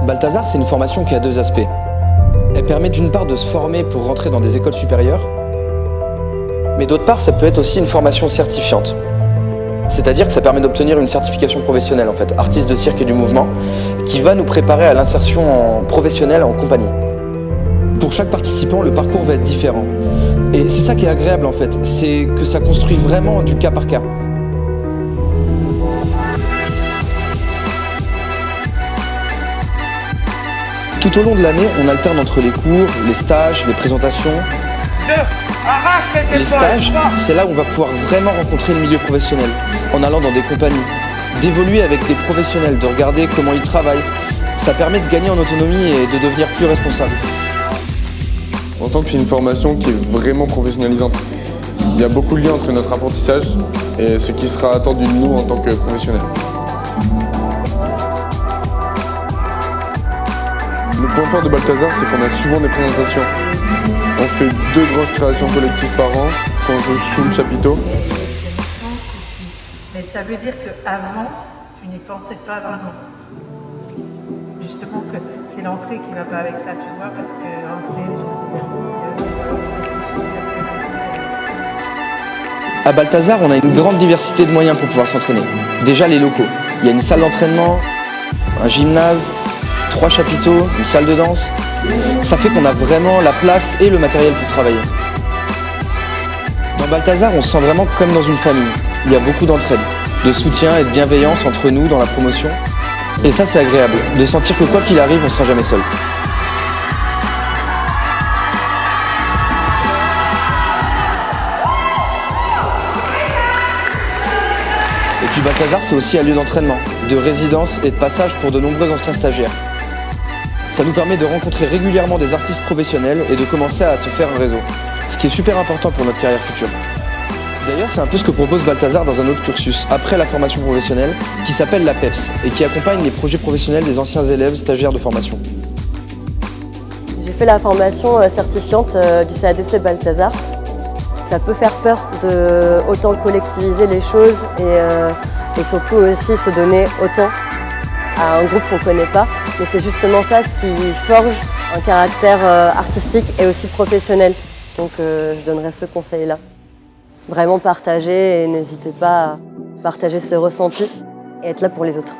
Balthazar, c'est une formation qui a deux aspects. Elle permet d'une part de se former pour rentrer dans des écoles supérieures, mais d'autre part, ça peut être aussi une formation certifiante. C'est-à-dire que ça permet d'obtenir une certification professionnelle, en fait, artiste de cirque et du mouvement, qui va nous préparer à l'insertion professionnelle en compagnie. Pour chaque participant, le parcours va être différent. Et c'est ça qui est agréable, en fait, c'est que ça construit vraiment du cas par cas. Tout au long de l'année, on alterne entre les cours, les stages, les présentations. Les stages, c'est là où on va pouvoir vraiment rencontrer le milieu professionnel, en allant dans des compagnies, d'évoluer avec des professionnels, de regarder comment ils travaillent. Ça permet de gagner en autonomie et de devenir plus responsable. On sent que c'est une formation qui est vraiment professionnalisante. Il y a beaucoup de liens entre notre apprentissage et ce qui sera attendu de nous en tant que professionnels. Le point fort de Balthazar, c'est qu'on a souvent des présentations. On fait 2 grosses créations collectives par an qu'on joue sous le chapiteau. Mais ça veut dire qu'avant, tu n'y pensais pas vraiment. Justement, que c'est l'entrée qui ne va pas avec ça, tu vois, parce que l'entrée, je me disais... À Balthazar, on a une grande diversité de moyens pour pouvoir s'entraîner. Déjà les locaux. Il y a une salle d'entraînement, un gymnase, 3 chapiteaux, une salle de danse. Ça fait qu'on a vraiment la place et le matériel pour travailler. Dans Balthazar, on se sent vraiment comme dans une famille. Il y a beaucoup d'entraide, de soutien et de bienveillance entre nous dans la promotion. Et ça, c'est agréable, de sentir que quoi qu'il arrive, on ne sera jamais seul. Et puis Balthazar, c'est aussi un lieu d'entraînement, de résidence et de passage pour de nombreux anciens stagiaires. Ça nous permet de rencontrer régulièrement des artistes professionnels et de commencer à se faire un réseau, ce qui est super important pour notre carrière future. D'ailleurs, c'est un peu ce que propose Balthazar dans un autre cursus, après la formation professionnelle, qui s'appelle la PEPS et qui accompagne les projets professionnels des anciens élèves stagiaires de formation. J'ai fait la formation certifiante du CADC Balthazar. Ça peut faire peur de autant collectiviser les choses et surtout aussi se donner autant à un groupe qu'on ne connaît pas. Mais c'est justement ça ce qui forge un caractère artistique et aussi professionnel. Donc je donnerais ce conseil-là. Vraiment partager et n'hésitez pas à partager ses ressentis et être là pour les autres.